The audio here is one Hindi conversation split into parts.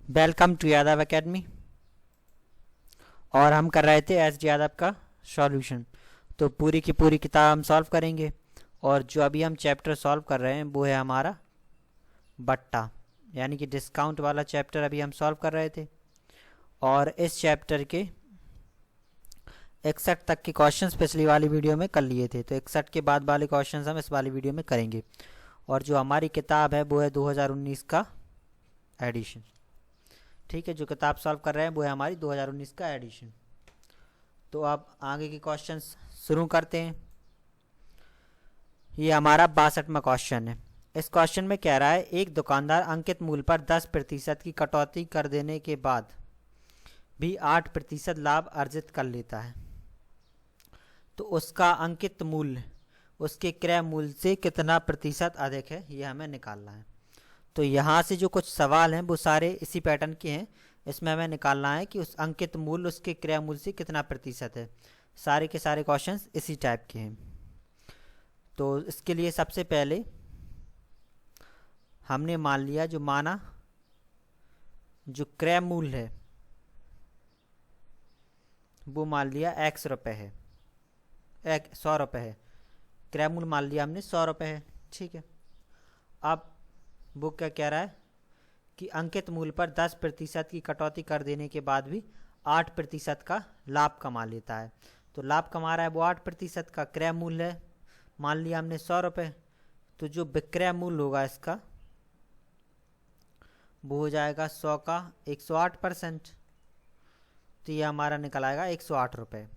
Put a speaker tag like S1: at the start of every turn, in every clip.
S1: Welcome to Yadav academy. और हम कर रहे थे एस डी यादव का सॉल्यूशन। तो पूरी की पूरी किताब हम सॉल्व करेंगे। और जो अभी हम चैप्टर सॉल्व कर रहे हैं वो है हमारा बट्टा, यानी कि डिस्काउंट वाला चैप्टर अभी हम सॉल्व कर रहे थे। और इस चैप्टर के 61 तक के क्वेश्चंस पिछली वाली वीडियो में कर लिए थे, तो 61 के बाद वाले क्वेश्चंस हम इस वाली वीडियो में करेंगे। और जो हमारी किताब है वो है 2019 का एडिशन। ठीक है, जो किताब सॉल्व कर रहे हैं वो है हमारी 2019 का एडिशन। तो अब आगे के क्वेश्चंस शुरू करते हैं। ये हमारा 62वां क्वेश्चन है। इस क्वेश्चन में कह रहा है एक दुकानदार अंकित मूल्य पर 10% की कटौती कर देने के बाद भी 8% लाभ अर्जित कर लेता है, तो उसका अंकित मूल्य उसके क्रय मूल्य से कितना प्रतिशत अधिक है, ये हमें निकालना है। तो यहाँ से जो कुछ सवाल हैं वो सारे इसी पैटर्न के हैं। इसमें हमें निकालना है कि उस अंकित मूल्य उसके क्रय मूल्य से कितना प्रतिशत है। सारे के सारे क्वेश्चंस इसी टाइप के हैं। तो इसके लिए सबसे पहले हमने मान लिया, जो क्रय मूल्य है वो मान लिया x रुपये है, 100 रुपये है। क्रय मूल्य मान लिया हमने 100 रुपये है। ठीक है, अब वो क्या कह रहा है कि अंकित मूल्य पर 10% की कटौती कर देने के बाद भी 8% का लाभ कमा लेता है। तो लाभ कमा रहा है वो 8% का। क्रय मूल्य है मान लिया हमने 100 रुपये, तो जो विक्रय मूल्य होगा इसका वो हो जाएगा 100 का 108%। तो ये हमारा निकल आएगा 108 रुपये।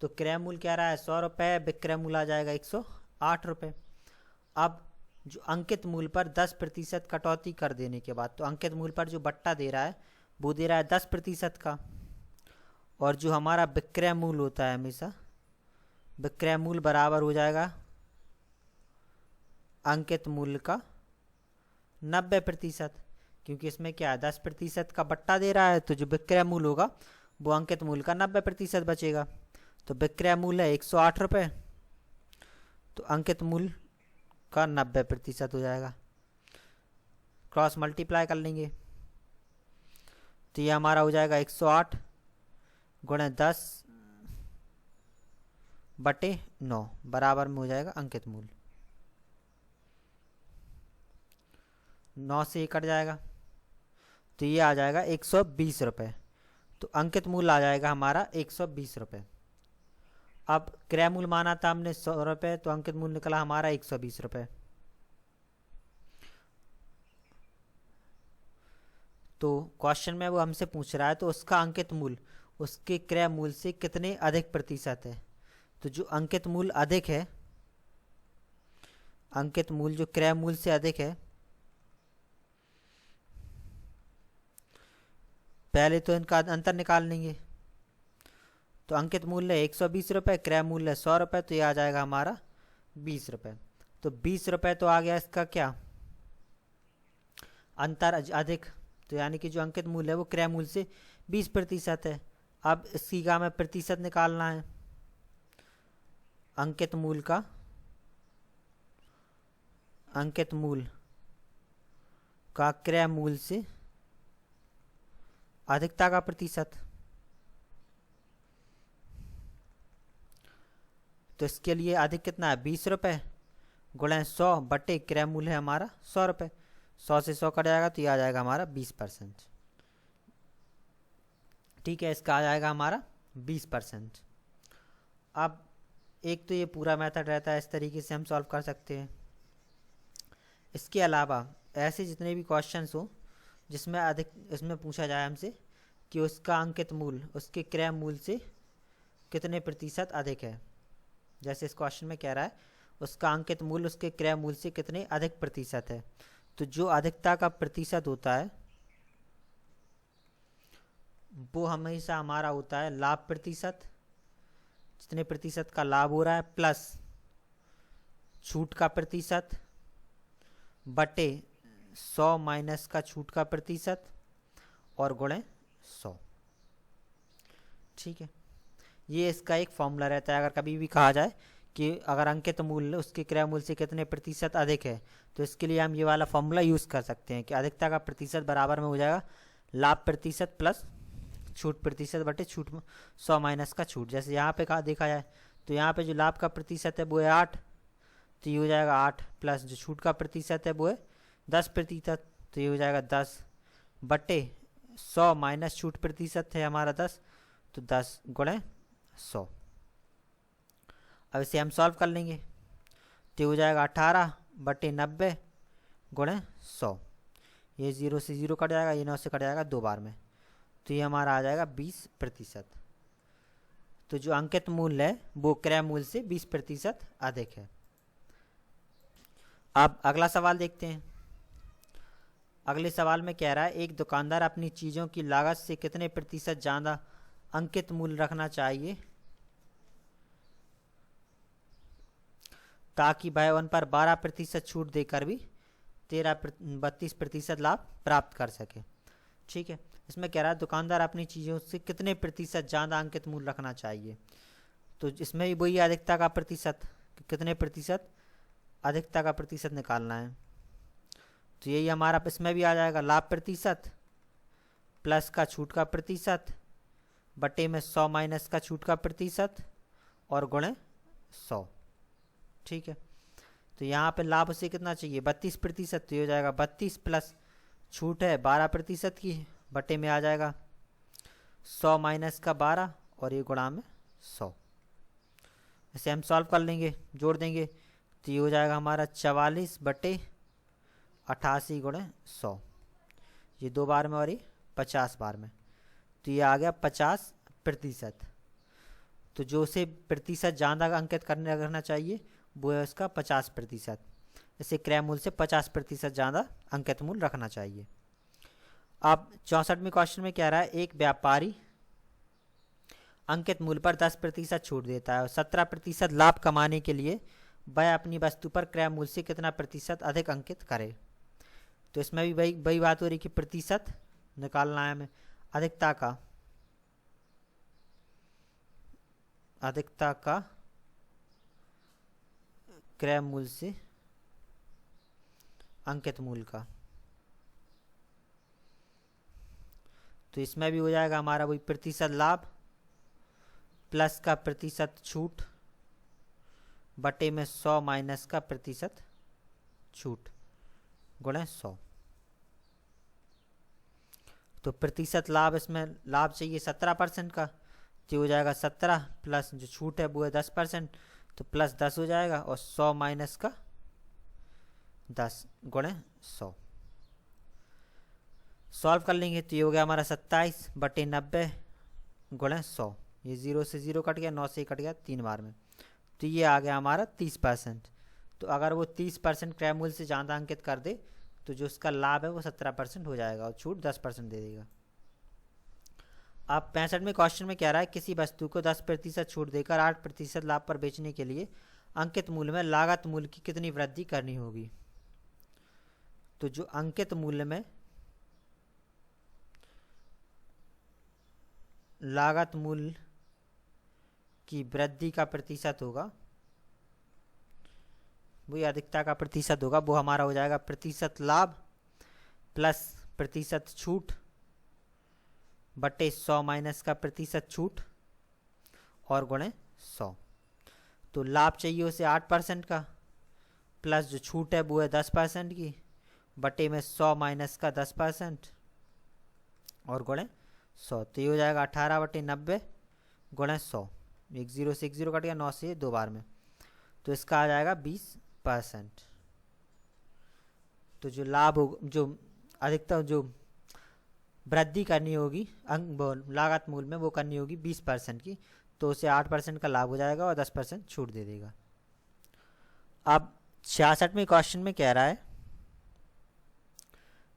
S1: तो क्रय मूल्य क्या रहा है 100 रुपये, विक्रय मूल्य आ जाएगा 108 रुपये। अब जो अंकित मूल्य पर 10% कटौती कर देने के बाद, तो अंकित मूल्य पर जो बट्टा दे रहा है वो दे रहा है 10% का। और जो हमारा विक्रय मूल्य होता है, हमेशा विक्रय मूल्य बराबर हो जाएगा अंकित मूल्य का 90%, क्योंकि इसमें क्या है 10% का बट्टा दे रहा है, तो जो विक्रय मूल्य होगा वो अंकित मूल्य का 90% बचेगा। तो विक्रय मूल्य है 108 रुपये, तो अंकित मूल्य का 90% हो जाएगा। क्रॉस मल्टीप्लाई कर लेंगे तो ये हमारा हो जाएगा 108 गुणे 10/9 बराबर में हो जाएगा अंकित मूल्य। 9 से कट जाएगा तो ये आ जाएगा 120 रुपये। तो अंकित मूल्य आ जाएगा हमारा 120 रुपये। अब क्रय मूल्य माना था हमने 100 रुपये, तो अंकित मूल्य निकला हमारा 120 रुपये। तो क्वेश्चन में वो हमसे पूछ रहा है तो उसका अंकित मूल्य उसके क्रय मूल्य से कितने अधिक प्रतिशत है। तो जो अंकित मूल्य अधिक है, अंकित मूल्य जो क्रय मूल्य से अधिक है, पहले तो इनका अंतर निकाल लेंगे। तो अंकित मूल्य है 120 रुपये, क्रय मूल्य है 100 रुपये, तो ये आ जाएगा हमारा 20 रुपये। तो 20 रुपये तो आ गया इसका क्या अंतर अधिक। तो यानी कि जो अंकित मूल्य है वो क्रय मूल्य से 20% है। अब इसी का हमें प्रतिशत निकालना है। अंकित मूल्य का क्रय मूल्य से अधिकता का प्रतिशत। तो इसके लिए अधिक कितना है 20 रुपये गुणे 100 बटे क्रय मूल्य है हमारा 100 रुपये। 100 से 100 कट जाएगा तो ये आ जाएगा हमारा 20%। ठीक है, इसका आ जाएगा हमारा 20%। अब एक तो ये पूरा मेथड रहता है, इस तरीके से हम सॉल्व कर सकते हैं। इसके अलावा ऐसे जितने भी क्वेश्चंस हो जिसमें अधिक इसमें पूछा जाए हमसे कि उसका अंकित मूल्य उसके क्रय मूल्य से कितने प्रतिशत अधिक है। जैसे इस क्वेश्चन में कह रहा है उसका अंकित मूल्य उसके क्रय मूल्य से कितने अधिक प्रतिशत है, तो जो अधिकता का प्रतिशत होता है वो हमेशा हमारा होता है लाभ प्रतिशत, जितने प्रतिशत का लाभ हो रहा है, प्लस छूट का प्रतिशत बटे 100 माइनस का छूट का प्रतिशत और गुणे 100। ठीक है, ये इसका एक फॉर्मूला रहता है। अगर कभी भी कहा जाए कि अगर अंकित मूल्य उसके क्रय मूल्य से कितने प्रतिशत अधिक है, तो इसके लिए हम ये वाला फॉर्मूला यूज़ कर सकते हैं कि अधिकता का प्रतिशत बराबर में हो जाएगा लाभ प्रतिशत प्लस छूट प्रतिशत बटे छूट 100 माइनस का छूट। जैसे यहाँ पे कहा देखा जाए तो यहाँ पे जो लाभ का प्रतिशत है वो है 8, तो ये हो जाएगा 8 प्लस जो छूट का प्रतिशत है वो है 10%, तो ये हो जाएगा 10 बटे 100 माइनस छूट प्रतिशत है हमारा 10, तो 10 गुणे 100। अब इसे हम सॉल्व कर लेंगे तो हो जाएगा 18 बटे 90 गुणे 100। ये 0 से 0 कट जाएगा, ये 9 से कट जाएगा 2 बार में, तो ये हमारा आ जाएगा 20%। तो जो अंकित मूल्य है वो क्रय मूल्य से 20% अधिक है। अब अगला सवाल देखते हैं। अगले सवाल में कह रहा है एक दुकानदार अपनी चीज़ों की लागत से कितने प्रतिशत ज़्यादा अंकित मूल्य रखना चाहिए ताकि वह उन पर 12% छूट देकर भी 32% लाभ प्राप्त कर सके। ठीक है, इसमें कह रहा है दुकानदार अपनी चीज़ों से कितने प्रतिशत ज़्यादा अंकित मूल्य रखना चाहिए, तो इसमें भी वही अधिकता का प्रतिशत, कितने प्रतिशत अधिकता का प्रतिशत निकालना है, तो यही हमारा इसमें भी आ जाएगा लाभ प्रतिशत प्लस का छूट का प्रतिशत बटे में 100 माइनस का छूट का प्रतिशत और गुणे 100। ठीक है, तो यहाँ पे लाभ से कितना चाहिए 32%, तो ये हो जाएगा 32 प्लस छूट है 12% की बटे में आ जाएगा 100 माइनस का 12 और ये गुणा में 100। इसे हम सॉल्व कर लेंगे, जोड़ देंगे, तो ये हो जाएगा हमारा 44 बटे 88 गुणे 100, ये 2 बार में और ये 50 बार में, तो ये आ गया 50%। तो जो उसे प्रतिशत ज़्यादा अंकित करना चाहिए वो है उसका 50%। इसे क्रय मूल्य से 50% ज़्यादा अंकित मूल्य रखना चाहिए। अब 64वें क्वेश्चन में कह रहा है एक व्यापारी अंकित मूल्य पर 10% छूट देता है और 17% लाभ कमाने के लिए वह अपनी वस्तु पर क्रय मूल्य से कितना प्रतिशत अधिक अंकित करे। तो इसमें भी वही बात हो रही कि प्रतिशत निकालना है हमें अधिकता का क्रय मूल्य से अंकित मूल्य का, तो इसमें भी हो जाएगा हमारा वही प्रतिशत लाभ प्लस का प्रतिशत छूट बटे में 100 माइनस का प्रतिशत छूट गुणे 100। तो प्रतिशत लाभ, इसमें लाभ चाहिए 17% का, तो हो जाएगा 17 प्लस जो छूट है वो है 10%, तो प्लस 10 हो जाएगा और 100 माइनस का 10 गुणे 100। सॉल्व कर लेंगे तो ये हो गया हमारा 27 बटे 90 गुणे 100, ये 0 से 0 कट गया, 9 से कट गया 3 बार में, तो ये आ गया हमारा 30%। तो अगर वो 30% क्रय मूल्य से ज़्यादा अंकित कर दे तो जो उसका लाभ है वो 17% हो जाएगा और छूट 10% दे देगा। अब 65वें क्वेश्चन में कह रहा है किसी वस्तु को 10% छूट देकर 8% लाभ पर बेचने के लिए अंकित मूल्य में लागत मूल्य की कितनी वृद्धि करनी होगी। तो जो अंकित मूल्य में लागत मूल्य की वृद्धि का प्रतिशत होगा वही अधिकता का प्रतिशत होगा, वो हमारा हो जाएगा प्रतिशत लाभ प्लस प्रतिशत छूट बटे 100 माइनस का प्रतिशत छूट और गुणे 100। तो लाभ चाहिए उसे 8% का प्लस जो छूट है वो है 10% की बटे में 100 माइनस का 10% और गुणे 100, तो ये हो जाएगा 18 बटे 90 गुणे 100, 0 से 0 कट गया, 9 से 2 बार में, तो इसका आ जाएगा 20%। तो जो लाभ हो, जो अधिकतम जो वृद्धि करनी होगी लागत मूल्य में वो करनी होगी 20% की, तो उसे 8% का लाभ हो जाएगा और 10% छूट दे देगा। अब 66वें क्वेश्चन में कह रहा है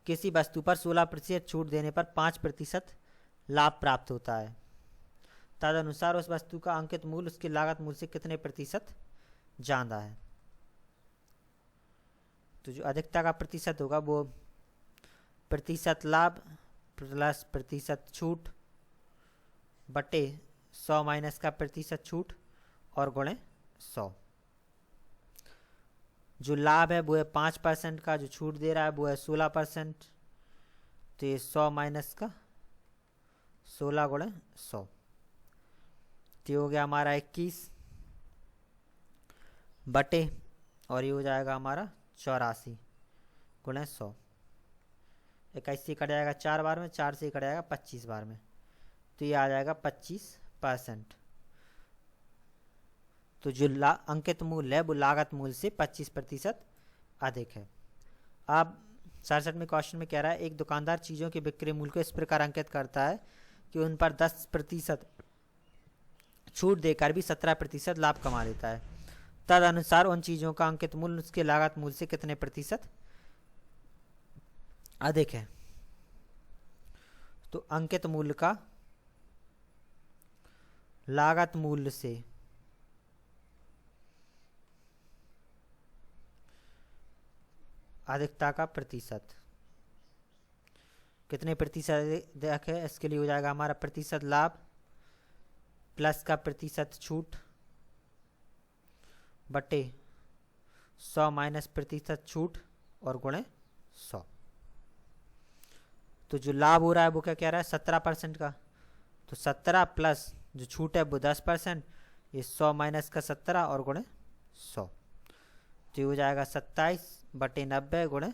S1: किसी वस्तु पर 16% छूट देने पर 5% लाभ प्राप्त होता है, तदनुसार उस वस्तु का अंकित मूल्य उसकी लागत मूल्य से कितने प्रतिशत ज़्यादा है। तो जो अधिकता का प्रतिशत होगा वो प्रतिशत लाभ प्लस प्रतिशत छूट बटे 100 माइनस का प्रतिशत छूट और गुणे 100, जो लाभ है वो है 5% का, जो छूट दे रहा है वो है 16%। तो ये 100 माइनस का 16 गुणे 100, तो ये हो गया हमारा 21 बटे, और ये हो जाएगा हमारा 84 गुणे 100। 21 से कट जाएगा 4 बार में, 4 से कट जाएगा 25 बार में, तो ये आ जाएगा 25%। तो जो अंकित मूल्य है वो लागत मूल्य से 25% अधिक है। अब 67 में क्वेश्चन में कह रहा है एक दुकानदार चीज़ों के बिक्री मूल्य को इस प्रकार अंकित करता है कि उन पर 10% छूट देकर भी 17% लाभ कमा लेता है। तदनुसार उन चीज़ों का अंकित मूल्य उसके लागत मूल्य से कितने प्रतिशत अधिक है। तो अंकित मूल्य का लागत मूल्य से अधिकता का प्रतिशत कितने प्रतिशत अधिक है, इसके लिए हो जाएगा हमारा प्रतिशत लाभ प्लस का प्रतिशत छूट बटे 100 माइनस प्रतिशत छूट और गुणे 100। तो जो लाभ हो रहा है वो क्या कह रहा है 17% का, तो 17 प्लस जो छूट है वो 10%, ये 100 माइनस का 17 और गुणे 100, तो ये हो जाएगा 27 बटे 90 गुणे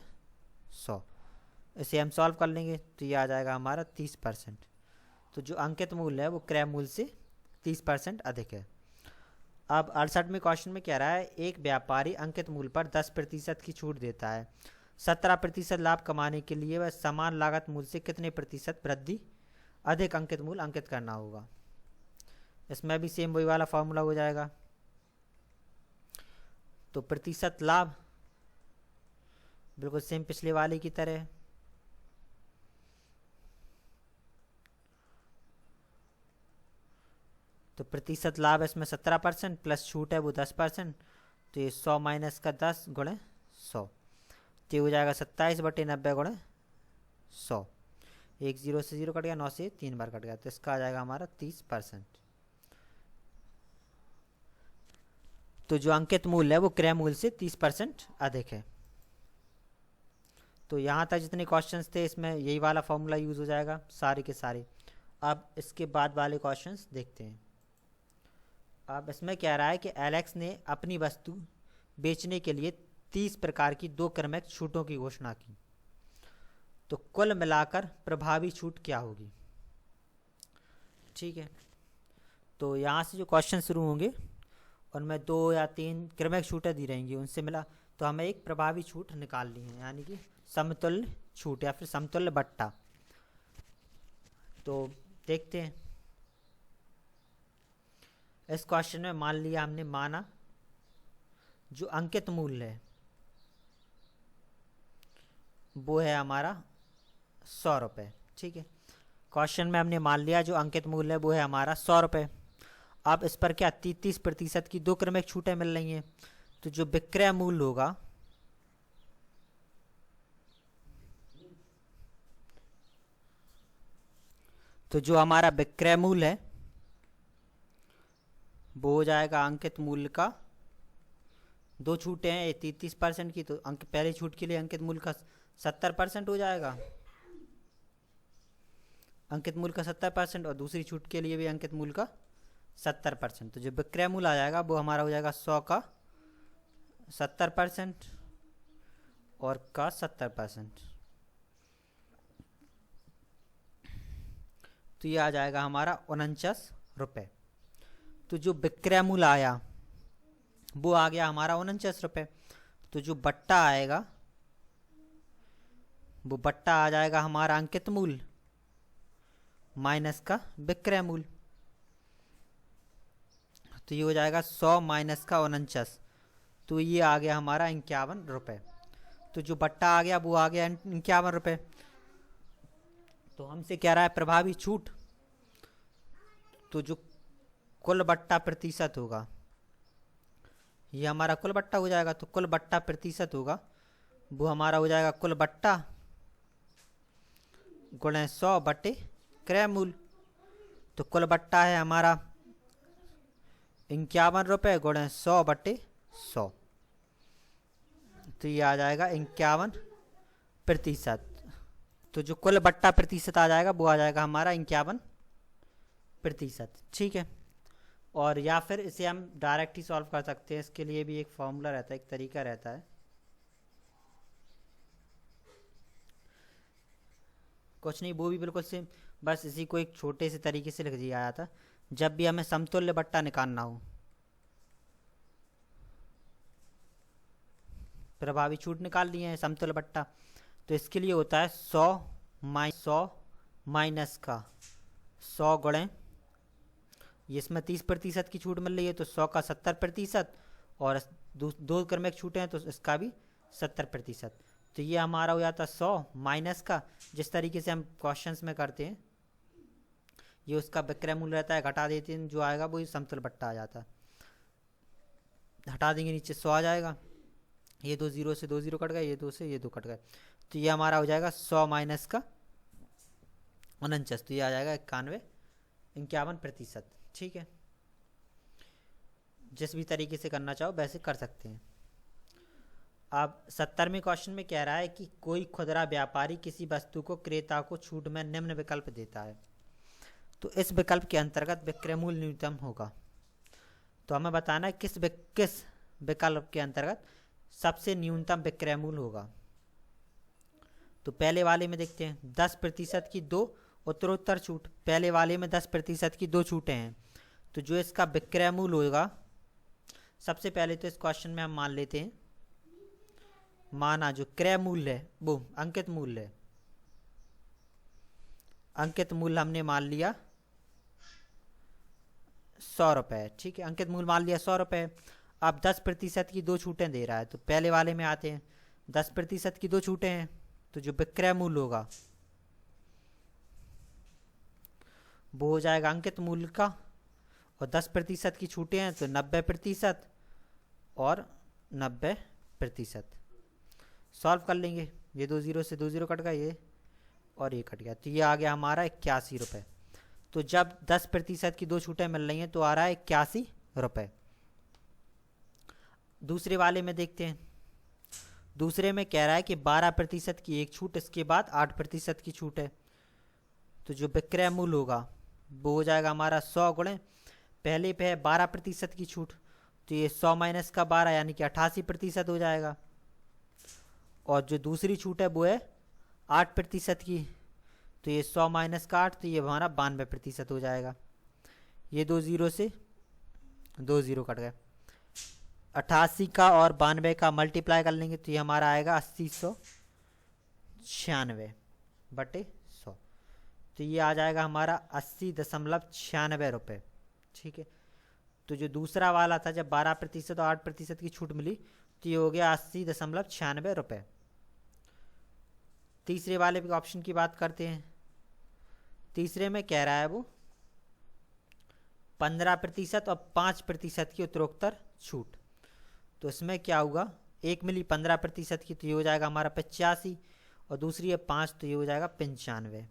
S1: 100। इसे हम सॉल्व कर लेंगे तो ये आ जाएगा हमारा 30%। तो जो अंकित मूल्य है वो क्रय मूल्य से 30% अधिक है। अब 68 में क्वेश्चन में कह रहा है एक व्यापारी अंकित मूल्य पर 10% की छूट देता है। 17% लाभ कमाने के लिए वह समान लागत मूल्य से कितने प्रतिशत वृद्धि अधिक अंकित मूल्य अंकित करना होगा। इसमें भी सेम वही वाला फॉर्मूला हो जाएगा। तो प्रतिशत लाभ बिल्कुल सेम पिछले वाले की तरह, तो प्रतिशत लाभ इसमें 17% प्लस छूट है वो 10%, तो ये 100 माइनस का 10 गुणे 100, तो ये हो जाएगा 27 बटे 90 गुणे 100। 1 0 से 0 कट गया, 9 से 3 बार कट गया, तो इसका आ जाएगा हमारा 30%। तो जो अंकित मूल्य है वो क्रय मूल्य से 30% अधिक है। तो यहाँ तक जितने क्वेश्चंस थे इसमें यही वाला फॉर्मूला यूज़ हो जाएगा सारे के सारे। अब इसके बाद वाले क्वेश्चंस देखते हैं। अब इसमें कह रहा है कि एलेक्स ने अपनी वस्तु बेचने के लिए 30 प्रकार की 2 क्रमिक छूटों की घोषणा की, तो कुल मिलाकर प्रभावी छूट क्या होगी। ठीक है, तो यहाँ से जो क्वेश्चन शुरू होंगे उनमें 2 या 3 क्रमिक छूटें दी रहेंगी, उनसे मिला तो हमें एक प्रभावी छूट निकालनी है, यानी कि समतुल्य छूट या फिर समतुल्य बट्टा। तो देखते हैं। इस क्वेश्चन में मान लिया हमने, माना जो अंकित मूल्य है वो है हमारा 100 रुपये। ठीक है, क्वेश्चन में हमने मान लिया जो अंकित मूल्य है वो है हमारा 100 रुपये। अब इस पर क्या 30% की 2 क्रमिक छूटें मिल रही हैं, तो जो विक्रय मूल्य होगा तो जो हमारा विक्रय मूल्य है वो हो जाएगा अंकित मूल्य का, 2 छूटें हैं 30% की, तो अंक पहले छूट के लिए अंकित मूल्य का 70% हो जाएगा, अंकित मूल्य का 70%, और दूसरी छूट के लिए भी अंकित मूल्य का 70%। तो जो विक्रय मूल्य आ जाएगा वो हमारा हो जाएगा 100 का 70% और का 70%, तो ये आ जाएगा हमारा 49 रुपये। तो जो विक्रय मूल्य आया वो आ गया हमारा 49 रुपये। तो जो बट्टा आएगा वो बट्टा आ जाएगा हमारा अंकित मूल्य माइनस का विक्रय मूल्य, तो ये हो जाएगा 100 माइनस का 49, तो ये आ गया हमारा 51 रुपये। तो जो बट्टा आ गया वो आ गया 51 रुपये। तो हमसे कह रहा है प्रभावी छूट, तो जो कुल बट्टा प्रतिशत होगा ये हमारा कुल बट्टा हो जाएगा, तो कुल बट्टा प्रतिशत होगा वो हमारा हो जाएगा कुल बट्टा गुणे 100 बटे क्रय मूल्य। तो कुल बट्टा है हमारा 51 रुपये गुणे 100 बटे 100, तो ये आ जाएगा 51%। तो जो कुल बट्टा प्रतिशत आ जाएगा वो आ जाएगा हमारा 51%। ठीक है। और या फिर इसे हम डायरेक्ट ही सॉल्व कर सकते हैं, इसके लिए भी एक फॉर्मूला रहता है, एक तरीका रहता है। कुछ नहीं, वो भी बिल्कुल सेम, बस इसी को एक छोटे से तरीके से लिख दिया जाता। जब भी हमें समतुल्य बट्टा निकालना हो, प्रभावी छूट निकाल लिए हैं समतुल्य बट्टा, तो इसके लिए होता है 100 माइनस का 100 गुणे, इसमें 30% की छूट मिल रही है तो 100 का 70%, और दो क्रमिक छूटे हैं तो इसका भी 70%। तो ये हमारा हो जाता 100 माइनस का, जिस तरीके से हम क्वेश्चंस में करते हैं, ये उसका विक्रय मूल्य रहता है, घटा देते हैं, जो आएगा वो समतुल्य बट्टा आ जाता है। हटा देंगे नीचे 100 आ जाएगा, ये 2 0 से 2 0 कट गए, ये 2 से ये 2 कट गए, तो ये हमारा हो जाएगा 100 माइनस का 49, तो ये आ जाएगा 51%। ठीक है। जिस भी तरीके से करना चाहो वैसे कर सकते हैं। अब 70वें क्वेश्चन में कह रहा है कि कोई खुदरा व्यापारी किसी वस्तु को क्रेता को छूट में निम्न विकल्प देता है, तो इस विकल्प के अंतर्गत विक्रय मूल्य न्यूनतम होगा। तो हमें बताना है किस विकल्प के अंतर्गत सबसे न्यूनतम विक्रय मूल्य होगा। तो पहले वाले में देखते हैं 10% की 2 उत्तरोत्तर छूट, पहले वाले में 10% की 2 छूटें हैं, तो जो इसका विक्रय मूल्य होगा, सबसे पहले तो इस क्वेश्चन में हम मान लेते हैं, माना जो क्रय मूल्य है वो अंकित मूल्य है, अंकित मूल्य हमने मान लिया 100 रुपये। ठीक है, अंकित मूल्य मान लिया 100 रुपये। अब 10% की 2 छूटें दे रहा है, तो पहले वाले में आते हैं, 10% की 2 छूटें हैं, तो जो विक्रय मूल्य होगा वो हो जाएगा अंकित मूल्य का, और 10% की छूटें हैं तो 90% और 90%। सॉल्व कर लेंगे, ये 2 0 से 2 0 कट गया, ये और ये कट गया, तो ये आ गया हमारा 81 रुपये। तो जब 10% की 2 छूटें मिल रही हैं तो आ रहा है 81 रुपये। दूसरे वाले में देखते हैं, दूसरे में कह रहा है कि 12% की एक छूट, इसके बाद 8% की छूट है, तो जो विक्रय मूल्य होगा वो हो जाएगा हमारा 100 गुणे, पहले पे है 12% की छूट, तो ये 100 माइनस का 12 यानी कि 88% हो जाएगा, और जो दूसरी छूट है वो है 8% की, तो ये 100 माइनस का 8, तो ये हमारा 92% हो जाएगा। ये 2 0 से 2 0 कट गए, 88 का और 92 का मल्टीप्लाई कर लेंगे तो ये हमारा आएगा 8096 बटे 100, तो ये आ जाएगा हमारा 80.96 रुपये। ठीक है। तो जो दूसरा वाला था जब 12% और 8% की छूट मिली तो ये हो गया 80.96 रुपये। तीसरे वाले ऑप्शन की बात करते हैं, तीसरे में कह रहा है वो 15% और 5% की उत्तरोत्तर छूट, तो इसमें क्या होगा, एक मिली 15% की तो ये हो जाएगा हमारा 85, और दूसरी है 5 तो ये हो जाएगा 95।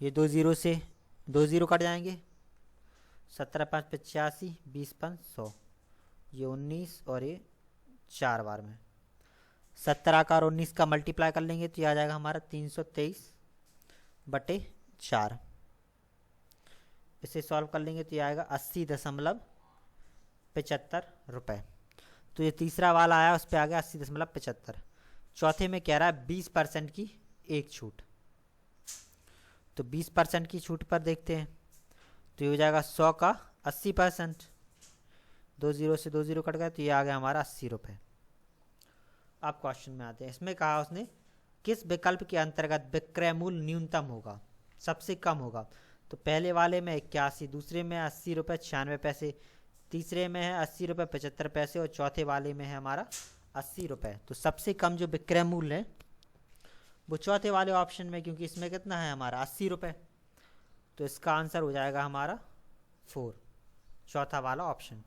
S1: ये 2 0 से 2 0 कट जाएंगे, 17 5 85, 20 5 100, ये 19 और ये 4 बार में 17 का और 19 का मल्टीप्लाई कर लेंगे तो ये आ जाएगा हमारा 323 बटे 4। इसे सॉल्व कर लेंगे तो ये आएगा 80.75 रुपये। तो ये तीसरा वाला आया उस पर आ गया 80.75। चौथे में कह रहा है 20% की एक छूट, तो 20% की छूट पर देखते हैं तो ये हो जाएगा 100 का 80%, 2 0 से 2 0 कट गया तो ये आ गया हमारा 80 रुपये। अब क्वेश्चन में आते हैं, इसमें कहा उसने किस विकल्प के अंतर्गत विक्रय मूल्य न्यूनतम होगा, सबसे कम होगा। तो पहले वाले में 81, दूसरे में 80 रुपये 96 पैसे, तीसरे में है 80 रुपये 75 पैसे, और चौथे वाले में है हमारा 80 रुपये। तो सबसे कम जो विक्रय मूल्य है वो चौथे वाले ऑप्शन में, क्योंकि इसमें कितना है हमारा 80 रुपये, तो इसका आंसर हो जाएगा हमारा 4, चौथा वाला ऑप्शन।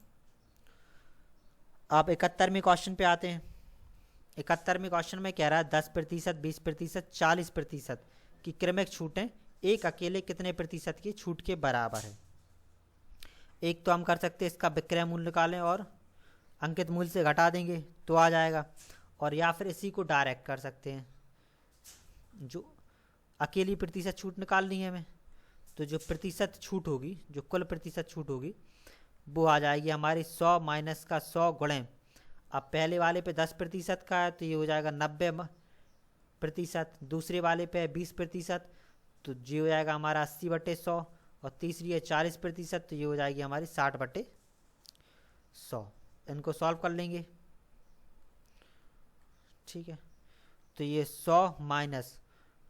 S1: अब 71वें क्वेश्चन पे आते हैं। 71वें क्वेश्चन में कह रहा है 10%, 20%, 40% की क्रमिक छूटें एक अकेले कितने प्रतिशत की छूट के बराबर है। एक तो हम कर सकते हैं इसका विक्रय मूल्य निकालें, और अंकित मूल्य से घटा देंगे तो आ जाएगा, और या फिर इसी को डायरेक्ट कर सकते हैं। जो अकेली प्रतिशत छूट निकालनी है हमें, तो जो प्रतिशत छूट होगी, जो कुल प्रतिशत छूट होगी, वो आ जाएगी हमारी 100 माइनस का 100 गुणे, अब पहले वाले पे 10% का है तो ये हो जाएगा 90%, दूसरे वाले पे 20%, तो ये हो जाएगा हमारा 80/100, और तीसरी है 40%, तो ये हो जाएगी हमारी 60/100। इनको सॉल्व कर लेंगे, ठीक है। तो ये 100 माइनस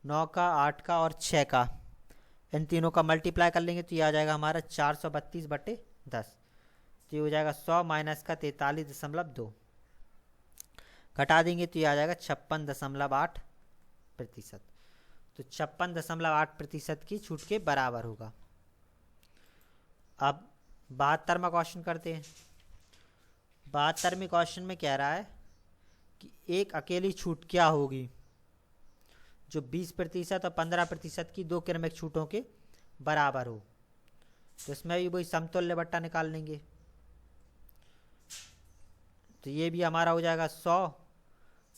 S1: 9 का, 8 का और 6 का, इन तीनों का मल्टीप्लाई कर लेंगे तो ये आ जाएगा हमारा 432/10। तो ये हो जाएगा 100 माइनस का 43.2, घटा देंगे तो ये आ जाएगा 56.8%। तो 56.8% की छूट के बराबर होगा। अब 72वां क्वेश्चन करते हैं। 72वें क्वेश्चन में कह रहा है कि एक अकेली छूट क्या होगी जो 20% और 15% की दो क्रमिक छूटों के बराबर हो। तो इसमें भी वही समतुल्य बट्टा निकाल लेंगे। तो ये भी हमारा हो जाएगा 100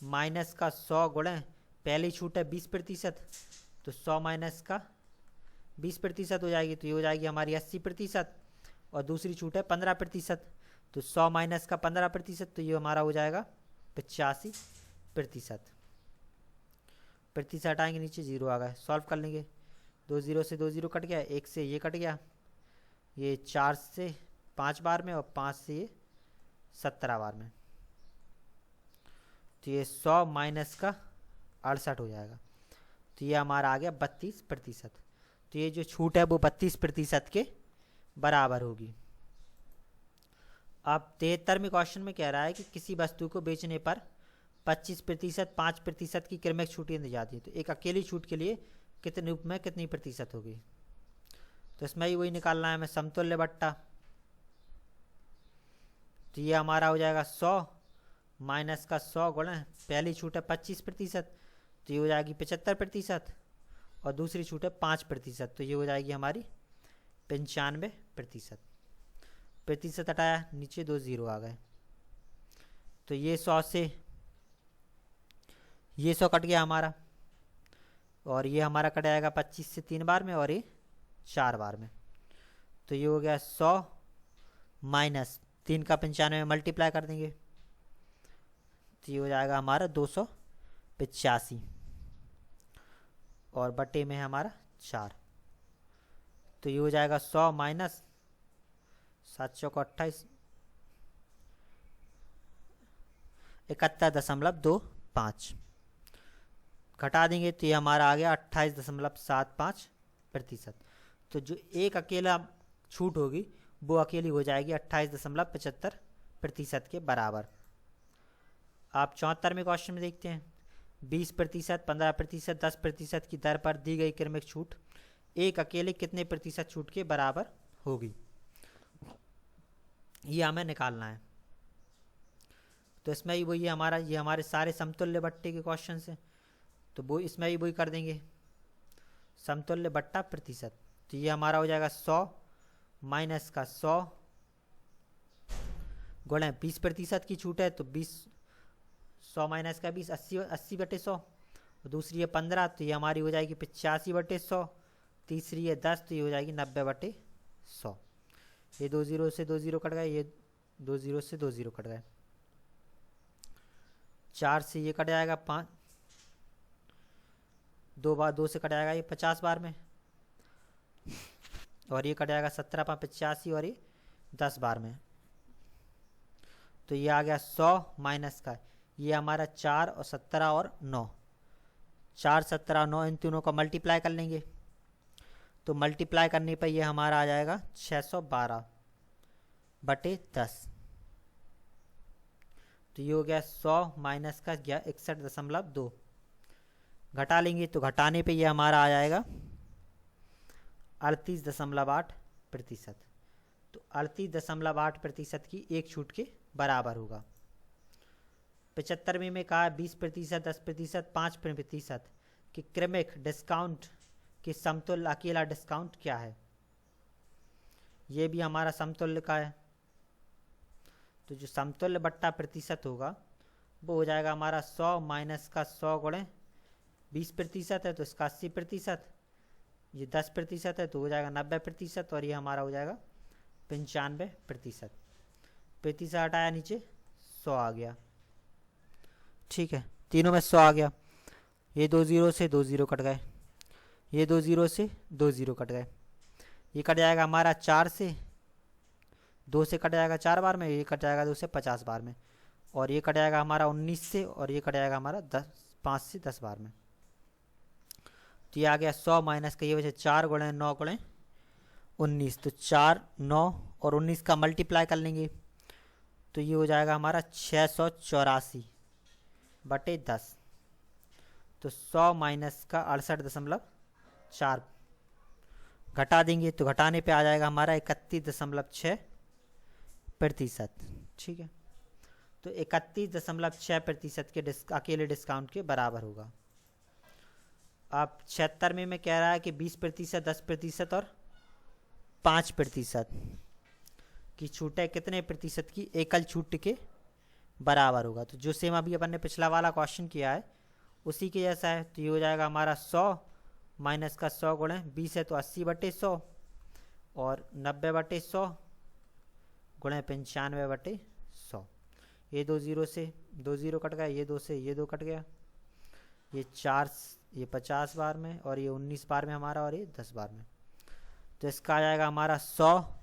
S1: माइनस का 100 गुणे, पहली छूट है 20%, तो 100 माइनस का 20% हो जाएगी, तो ये हो जाएगी हमारी 80%, और दूसरी छूट है 15%, तो 100 माइनस का 15%, तो ये हमारा हो जाएगा 85%। प्रतिशत हटाएंगे नीचे 0 आ गए, सॉल्व कर लेंगे। 2 0 से 2 0 कट गया, 1 से ये कट गया, ये 4 से 5 बार में और 5 से ये 17 बार में, तो ये 100 माइनस का 68 हो जाएगा। तो ये हमारा आ गया 32%। तो ये जो छूट है वो 32% के बराबर होगी। अब 73वें क्वेश्चन में कह रहा है कि किसी वस्तु को बेचने पर 25%, 5% की क्रमिक छूटें दी जाती हैं, तो एक अकेली छूट के लिए कितने रूप में कितनी प्रतिशत होगी। तो इसमें ही वही निकालना है हमें समतुल्य बट्टा। तो ये हमारा हो जाएगा 100 माइनस का 100 गुणे, पहली छूट है 25%, तो ये हो जाएगी 75%, और दूसरी छूट है 5%, तो ये हो जाएगी हमारी 95%। प्रतिशत हटाया, नीचे 2 0 आ गए, तो ये 100 से ये 100 कट गया हमारा, और ये हमारा कट जाएगा 25 से 3 बार में और ये 4 बार में। तो ये हो गया 100 माइनस 3 का 95 में मल्टीप्लाई कर देंगे, तो ये हो जाएगा हमारा 285, और बटे में हमारा 4, तो ये हो जाएगा 100 माइनस 728 71.25, घटा देंगे तो ये हमारा आ गया 28.75%। तो जो एक अकेला छूट होगी वो अकेली हो जाएगी 28.75% के बराबर। आप 74वें क्वेश्चन में देखते हैं। 20%, 15%, 10% की दर पर दी गई क्रमिक छूट एक अकेले कितने प्रतिशत छूट के बराबर होगी, ये हमें निकालना है। तो इसमें ही वही ये हमारे सारे समतुल्य बट्टे के क्वेश्चन हैं, तो वो इसमें भी वही कर देंगे, समतुल्य बट्टा प्रतिशत। तो ये हमारा हो जाएगा 100 माइनस का 100 गुणे 20% की छूट है, तो 100 माइनस का 20, 80/100, दूसरी है 15, तो ये हमारी हो जाएगी 85/100, तीसरी है 10, तो ये हो जाएगी 90/100। ये 2 0 से 2 0 कट गए, ये 2 0 से 2 0 कट गए, 4 से ये कट जाएगा 5, 2 बार 2 से कट जाएगा ये 50 बार में, और ये कट जाएगा 17 5 85, और ये 10 बार में। तो ये आ गया 100 माइनस का, ये हमारा 4 और 17 और 9, 4 17 9, इन तीनों का मल्टीप्लाई कर लेंगे, तो मल्टीप्लाई करने पर ये हमारा आ जाएगा 612/10। तो ये हो गया 100 माइनस का 61.2, घटा लेंगे तो घटाने पे ये हमारा आ जाएगा 38.8%। तो 38.8% की एक छूट के बराबर होगा। 75वें में कहा 20%, 10%, 5% की क्रमिक डिस्काउंट के समतुल्य अकेला डिस्काउंट क्या है। ये भी हमारा समतुल्य का है, तो जो समतुल्य बट्टा प्रतिशत होगा वो हो जाएगा हमारा 100 माइनस का 100 गुणे 20% है तो इसका 80%, ये 10% है तो हो जाएगा 90%, और ये हमारा हो जाएगा 95%। प्रतिशत हटाया नीचे 100 आ गया। ठीक है, तीनों में 100 आ गया। ये 2 जीरो से 2 जीरो कट गए, ये 2 जीरो से 2 जीरो कट गए, ये कट जाएगा हमारा 4 से, 2 से कट जाएगा 4 बार में, ये कट जाएगा 2 से 50 बार में, और ये कट जाएगा हमारा 19 से, और ये कट जाएगा हमारा 5 से 10 बार में। तो ये आ गया 100 माइनस का ये वजह 4 गुणे 9 गुणे 19, तो 4 9 और 19 का मल्टीप्लाई कर लेंगे तो ये हो जाएगा हमारा 684 बटे 10। तो 100 माइनस का 68.4 घटा देंगे तो घटाने पे आ जाएगा हमारा 31.6%। ठीक है, तो 31.6% के अकेले डिस्काउंट के बराबर होगा। अब 76 में कह रहा है कि 20%, 10% और 5% की छूट है, कितने प्रतिशत की एकल छूट के बराबर होगा। तो जो सेम अभी अपन ने पिछला वाला क्वेश्चन किया है उसी के जैसा है। तो ये हो जाएगा हमारा 100 माइनस का 100 गुणे 20 है तो 80/100, और 90/100 गुणे 95/100। ये 2 जीरो से 2 जीरो कट गया, ये 2 से ये 2 कट गया, ये 4 ये 50 बार में, और ये 19 बार में हमारा, और ये 10 बार में। तो इसका आ जाएगा हमारा 100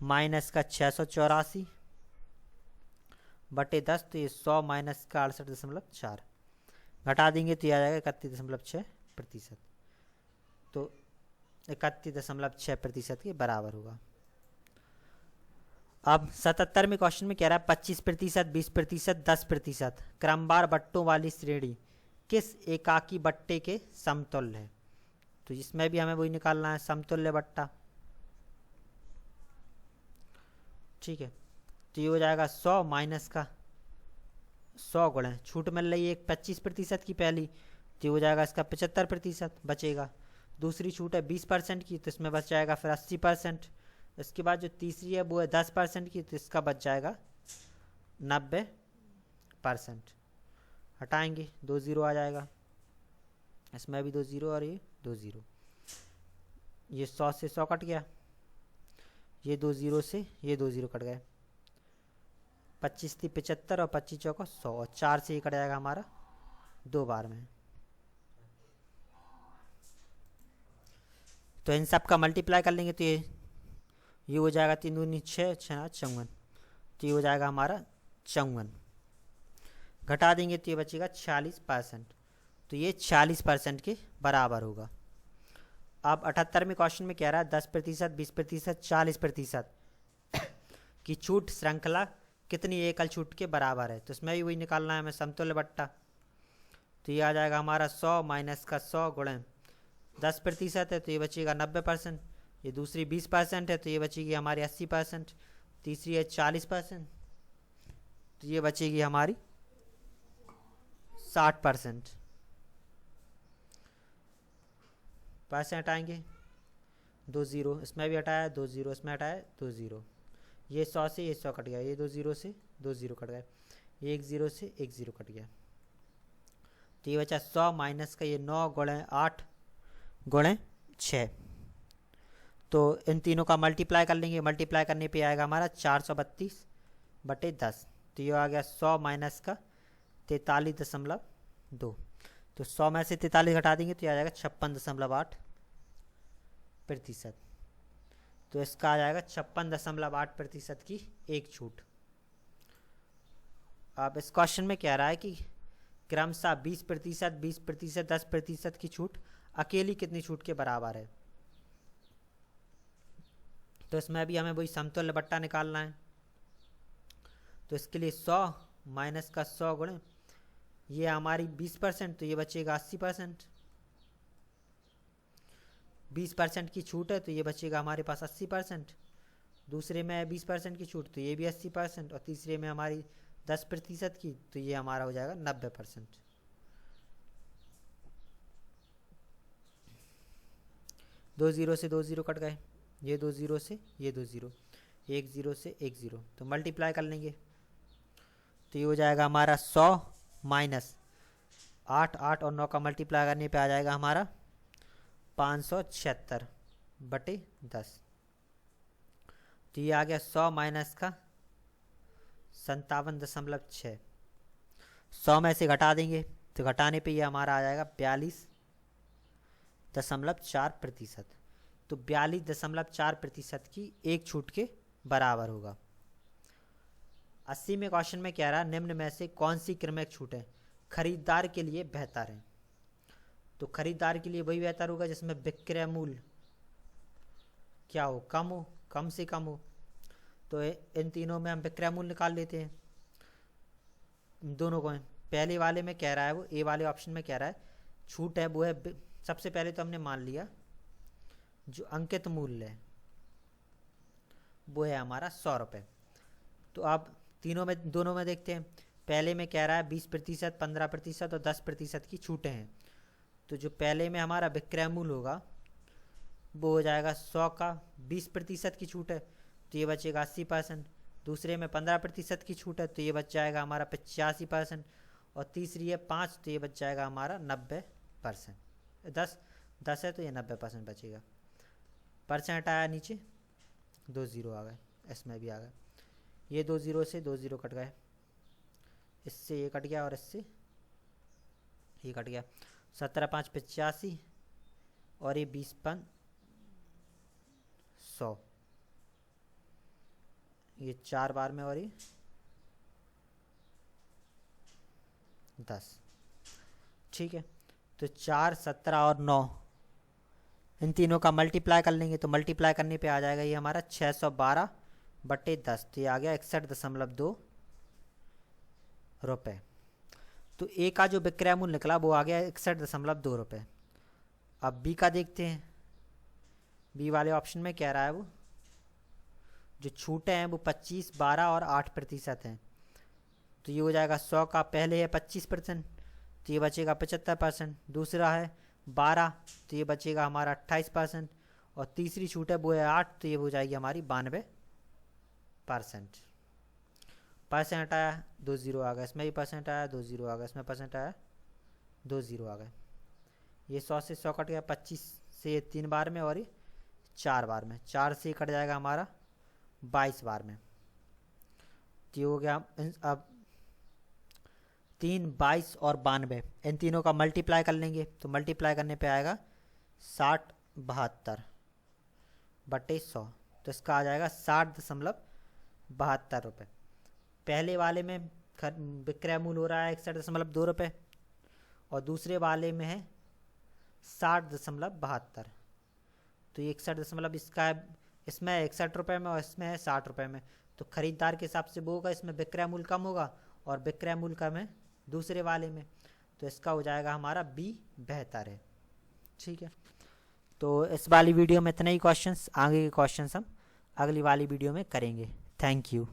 S1: माइनस का 684 बटे 10, तो ये 100 माइनस का 68.4 घटा देंगे तो ये आ जाएगा 31.6%। तो 31.6% के बराबर होगा। अब 77 में क्वेश्चन में कह रहा है 25%, 20%, 10% क्रमवार बट्टों वाली श्रेणी किस एकाकी बट्टे के समतुल्य है। तो इसमें भी हमें वही निकालना है, समतुल्य बट्टा। ठीक है, तो ये हो जाएगा 100 माइनस का 100 गुणे छूट मिल रही है एक 25% की पहली, तो ये हो जाएगा इसका 75% बचेगा। दूसरी छूट है 20% की, तो इसमें बच जाएगा फिर 80%। इसके बाद जो तीसरी है वो है 10% की, तो इसका बच जाएगा 90%। हटाएंगे 2 जीरो आ जाएगा, इसमें भी 2 जीरो और ये 2 जीरो, ये 100 से 100 कट गया, ये 2 जीरो से ये 2 जीरो कट गए, 25 थी 75 और 25 चौका 100, और 4 से ये कट जाएगा हमारा 2 बार में। तो इन सब का मल्टीप्लाई कर लेंगे तो ये हो जाएगा 3 दूनी 6 6 54, तो ये हो जाएगा हमारा 54। घटा देंगे तो ये बचेगा 46%, तो ये 46% के बराबर होगा। अब 78 में क्वेश्चन में कह रहा है 10%, 20%, 40% की छूट श्रृंखला कितनी एकल छूट के बराबर है। तो इसमें भी वही निकालना है हमें, समतुल्य बट्टा। तो ये आ जाएगा हमारा 100 माइनस का 100 गुणे 10% है तो ये बचेगा 90%, ये दूसरी 20% है तो ये बचेगी हमारी 80%, तीसरी है 40% तो ये बचेगी हमारी 60%। पैसे हटाएंगे 2 जीरो, इसमें भी हटाया 2 जीरो, इसमें हटाया 2 जीरो, ये 100 से ये 100 कट गया, ये 2 जीरो से 2 जीरो कट गया, ये 1 जीरो से 1 जीरो कट गया, तो ये बचा 100 माइनस का ये 9 गुणे 8 गुणे 6। तो इन तीनों का मल्टीप्लाई कर लेंगे, मल्टीप्लाई करने पे आएगा हमारा 432 बटे 10, तो ये आ गया 100 माइनस का 43.2। तो 100 में से 43 घटा देंगे तो ये आ जाएगा 56.8%। तो इसका आ जाएगा 56.8% की एक छूट। अब इस क्वेश्चन में कह रहा है कि क्रमशः 20%, 20%, 10% की छूट अकेली कितनी छूट के बराबर है। तो इसमें भी हमें वही समतुल्य बट्टा निकालना है। तो इसके लिए 100 माइनस का 100 गुणे ये हमारी 20%, तो ये बचेगा 80%। 20% की छूट है तो ये बचेगा हमारे पास 80%। दूसरे में 20% की छूट तो ये भी 80%, और तीसरे में हमारी 10% की तो ये हमारा हो जाएगा 90%। दो जीरो से 2 जीरो कट गए, ये 2 जीरो से ये 2 जीरो, एक ज़ीरो से एक ज़ीरो, तो मल्टीप्लाई कर लेंगे तो ये हो जाएगा हमारा 100 माइनस 8, 8 और 9 का मल्टीप्लाई करने पे आ जाएगा हमारा 576 बटे 10। तो ये आ गया 100 माइनस का 57.6। 100 में से घटा देंगे तो घटाने पे ये हमारा आ जाएगा 42.4%। तो 42.4% की एक छूट के बराबर होगा। 80वें क्वेश्चन में कह रहा है निम्न में से कौन सी क्रमिक छूटें खरीदार के लिए बेहतर है। तो खरीदार के लिए वही बेहतर होगा जिसमें विक्रय मूल्य क्या हो, कम से कम हो। तो इन तीनों में हम विक्रय मूल्य निकाल लेते हैं दोनों को। पहले वाले में कह रहा है, वो ए वाले ऑप्शन में कह रहा है छूट है वो है, सबसे पहले तो हमने मान लिया जो अंकित मूल्य है वो है हमारा 100 रुपये। तो अब दोनों में देखते हैं। पहले में कह रहा है 20%, 15% और 10% की छूटें हैं। तो जो पहले में हमारा विक्रय मूल्य होगा वो हो जाएगा 100 का 20% की छूट है तो ये बचेगा 80%। दूसरे में 15% की छूट है तो ये बच जाएगा हमारा 85%। और तीसरी है 5 तो ये बच जाएगा हमारा 90%। 10 है तो ये 90% बचेगा। परसेंट आया नीचे, 2 ज़ीरो आ गए, इसमें भी आ गए। ये 2 ज़ीरो से 2 ज़ीरो कट गए, इससे ये कट गया और इससे ये कट गया। 17 5 85 और ये 20 5 100, ये 4 बार में और ये 10। ठीक है, तो 4, 17 और 9 इन तीनों का मल्टीप्लाई कर लेंगे तो मल्टीप्लाई करने पे आ जाएगा ये हमारा 612 बटे 10। तो ये आ गया 61.2 रुपये। तो ए का जो विक्रय मूल्य निकला वो आ गया 61.2 रुपये। अब बी का देखते हैं। बी वाले ऑप्शन में कह रहा है वो जो छूटें हैं वो 25, 12 और 8% हैं। तो ये हो जाएगा 100 का पहले है 25% तो ये बचेगा 75%। दूसरा है 12 तो ये बचेगा हमारा 28%। और तीसरी छूट है वो है 8 तो ये हो जाएगी हमारी 92%। परसेंट आया, 2 ज़ीरो आ गया, इसमें भी परसेंट आया, 2 ज़ीरो आ गया, इसमें परसेंट आया, 2 ज़ीरो आ गए। ये 100 से 100 कट गया, 25 से 3 बार में और ये 4 बार में, 4 से कट जाएगा हमारा 22 बार में। तो हो गया अब 3, 22 और 92 इन तीनों का मल्टीप्लाई कर लेंगे तो मल्टीप्लाई करने पे आएगा 60/72 बटे 100। तो इसका आ जाएगा 60.72 रुपये। पहले वाले में विक्रय मूल्य हो रहा है 61.2 रुपये और दूसरे वाले में है 60.72। तो ये 61 इसका इसमें 61 रुपये में और इसमें है 60 रुपये में। तो खरीदार के हिसाब से वो होगा, इसमें विक्रय मूल्य कम होगा और विक्रय मूल्य कम है दूसरे वाले में। तो इसका हो जाएगा हमारा बी बेहतर है। ठीक है, तो इस वाली वीडियो में इतना ही क्वेश्चंस, आगे के क्वेश्चंस हम अगली वाली वीडियो में करेंगे। Thank you.